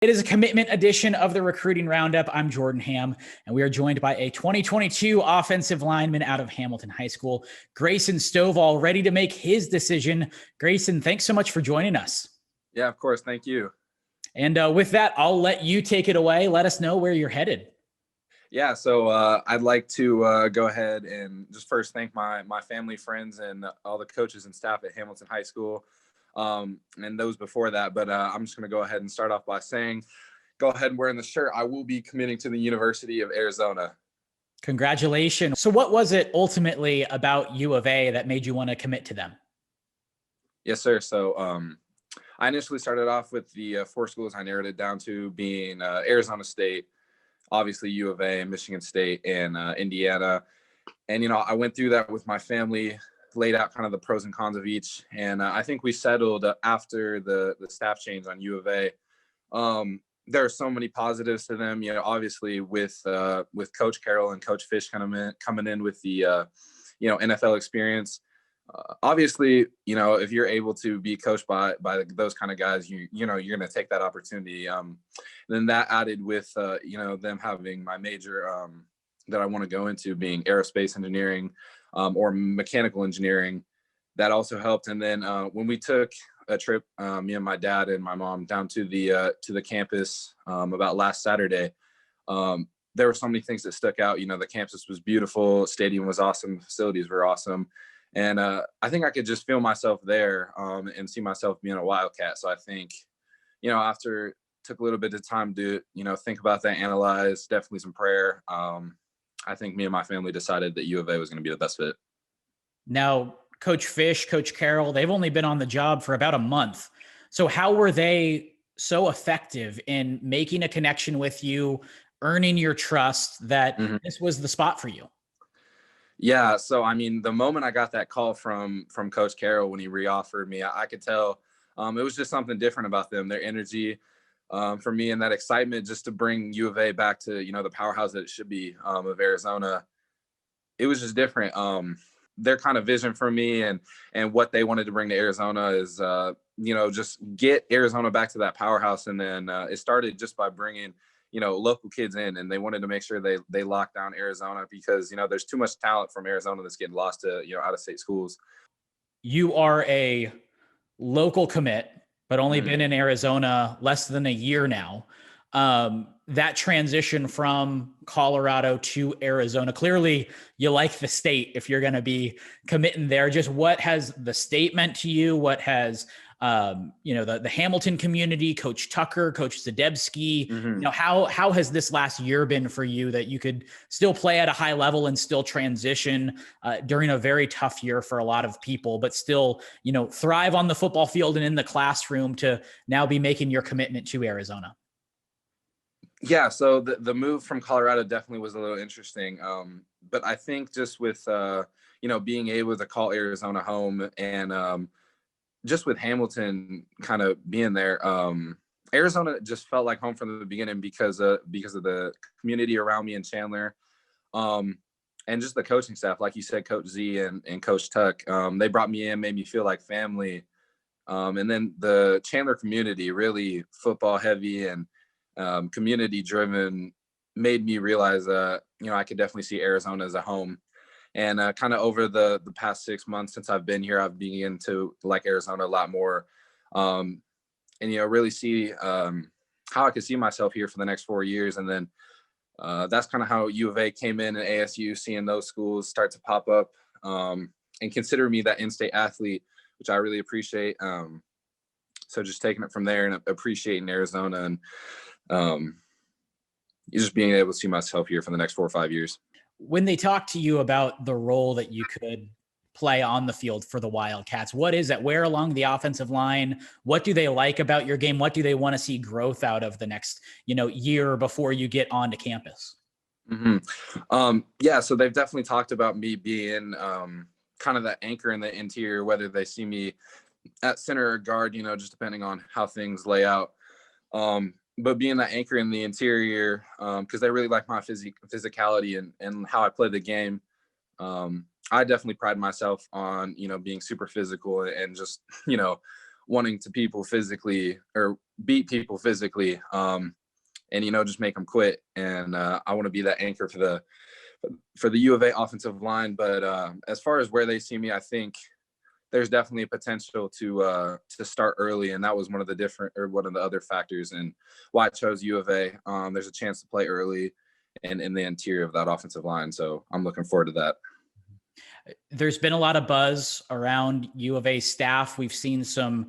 It is a commitment edition of the Recruiting Roundup. I'm Jordan Ham, and we are joined by a 2022 offensive lineman out of Hamilton High School, Grayson Stovall, ready to make his decision. Grayson, thanks so much for joining us. Yeah, of course. Thank you. And with that, I'll let you take it away. Let us know where you're headed. Yeah, so I'd like to go ahead and just first thank my family, friends, and all the coaches and staff at Hamilton High School, and those before that. But I'm just going to go ahead and start off by saying, go ahead and wearing the shirt. I will be committing to the University of Arizona. Congratulations. So what was it ultimately about U of A that made you want to commit to them? Yes, sir. So I initially started off with the four schools. I narrowed it down to being Arizona State, obviously U of A, Michigan State, and Indiana. And, I went through that with my family, laid out kind of the pros and cons of each. And I think we settled after the staff change on U of A. There are so many positives to them, obviously with Coach Carroll and Coach Fish coming in with the, NFL experience. Obviously, if you're able to be coached by those kind of guys, you're going to take that opportunity. Then that added with, them having my major that I want to go into being aerospace engineering or mechanical engineering, that also helped. And then when we took a trip, me and my dad and my mom down to the campus about last Saturday, there were so many things that stuck out. The campus was beautiful, stadium was awesome, facilities were awesome. And I think I could just feel myself there and see myself being a Wildcat. So I think, after took a little bit of time to, think about that, analyze, definitely some prayer. I think me and my family decided that U of A was going to be the best fit. Now, Coach Fish, Coach Carroll, they've only been on the job for about a month. So how were they so effective in making a connection with you, earning your trust that this was the spot for you? Yeah. So, the moment I got that call from Coach Carroll when he reoffered me, I could tell it was just something different about them, their energy for me, and that excitement just to bring U of A back to, the powerhouse that it should be of Arizona. It was just different. Their kind of vision for me and what they wanted to bring to Arizona is, just get Arizona back to that powerhouse. And then it started just by bringing local kids in, and they wanted to make sure they locked down Arizona because, there's too much talent from Arizona that's getting lost to, out of state schools. You are a local commit, but only been in Arizona less than a year now. That transition from Colorado to Arizona, clearly you like the state if you're going to be committing there. Just what has the state meant to you? What has the Hamilton community, Coach Tucker, Coach Zadebski, how has this last year been for you that you could still play at a high level and still transition during a very tough year for a lot of people, but still, thrive on the football field and in the classroom to now be making your commitment to Arizona? Yeah. So the move from Colorado definitely was a little interesting. But I think just with, being able to call Arizona home and, just with Hamilton kind of being there, Arizona just felt like home from the beginning because of the community around me in Chandler, and just the coaching staff, like you said, Coach Z and Coach Tuck. They brought me in, made me feel like family, and then the Chandler community, really football heavy and community driven, made me realize that I could definitely see Arizona as a home. And kind of over the past 6 months since I've been here, I've begun to like Arizona a lot more, and really see how I could see myself here for the next 4 years. And then that's kind of how U of A came in, and ASU, seeing those schools start to pop up and consider me that in-state athlete, which I really appreciate. So just taking it from there and appreciating Arizona and just being able to see myself here for the next 4 or 5 years. When they talk to you about the role that you could play on the field for the Wildcats, what is that? Where along the offensive line? What do they like about your game? What do they want to see growth out of the next, year before you get onto campus? Yeah, so they've definitely talked about me being kind of that anchor in the interior, whether they see me at center or guard, just depending on how things lay out. But being that anchor in the interior, because they really like my physicality and how I play the game. I definitely pride myself on, being super physical and just, wanting to people physically or beat people physically, and, you know, just make them quit. And I want to be that anchor for the U of A offensive line. But as far as where they see me, I think there's definitely a potential to start early, and that was one of the other factors and why I chose U of A. There's a chance to play early and in the interior of that offensive line, so I'm looking forward to that. There's been a lot of buzz around U of A staff. We've seen some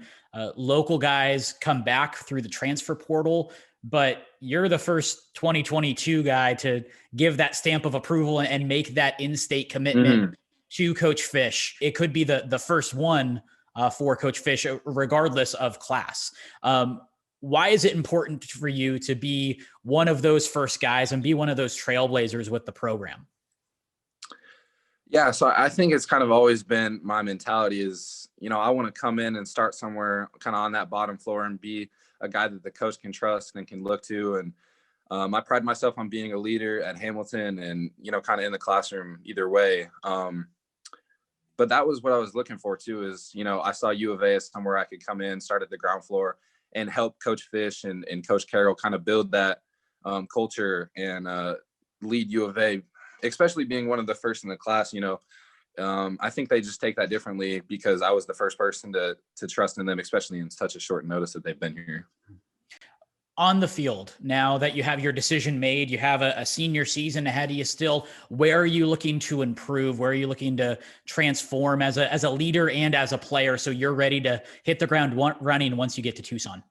local guys come back through the transfer portal, but you're the first 2022 guy to give that stamp of approval and make that in-state commitment to Coach Fish. It could be the first one for Coach Fish, regardless of class. Why is it important for you to be one of those first guys and be one of those trailblazers with the program? Yeah, so I think it's kind of always been my mentality is, you know, I want to come in and start somewhere kind of on that bottom floor and be a guy that the coach can trust and can look to. And I pride myself on being a leader at Hamilton and, you know, kind of in the classroom either way. But that was what I was looking for too, is, you know, I saw U of A as somewhere I could come in, start at the ground floor and help Coach Fish and Coach Carroll kind of build that culture and lead U of A, especially being one of the first in the class. You know, I think they just take that differently because I was the first person to trust in them, especially in such a short notice that they've been here. On the field, now that you have your decision made, you have a senior season ahead of you still, where are you looking to improve? Where are you looking to transform as a leader and as a player so you're ready to hit the ground running once you get to Tucson?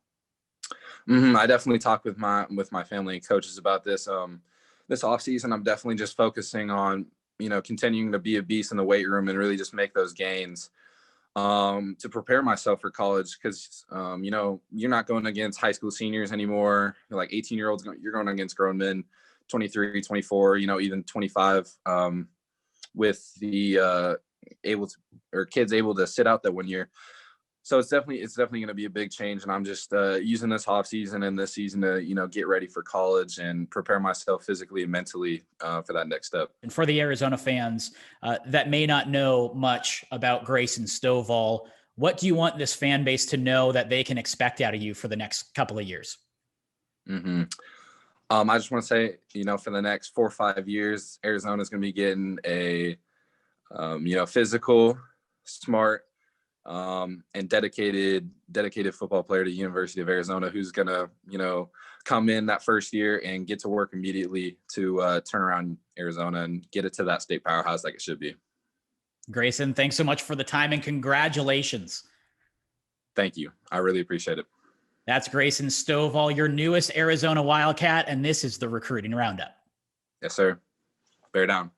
I definitely talk with my family and coaches about this. This offseason, I'm definitely just focusing on, you know, continuing to be a beast in the weight room and really just make those gains to prepare myself for college. Because, you know, you're not going against high school seniors anymore. You're like 18-year-olds, you're going against grown men, 23, 24, you know, even 25 with the kids able to sit out that 1 year. So it's definitely going to be a big change, and I'm just using this off season and this season to, you know, get ready for college and prepare myself physically and mentally for that next step. And for the Arizona fans that may not know much about Grayson Stovall, what do you want this fan base to know that they can expect out of you for the next couple of years? I just want to say, you know, for the next 4 or 5 years, Arizona is going to be getting a, you know, physical, smart, and dedicated football player to University of Arizona who's gonna, you know, come in that first year and get to work immediately to turn around Arizona and get it to that state powerhouse like it should be. Grayson, thanks so much for the time and congratulations. Thank you. I really appreciate it. That's Grayson Stovall, your newest Arizona Wildcat, and this is the Recruiting Roundup. Yes, sir. Bear down.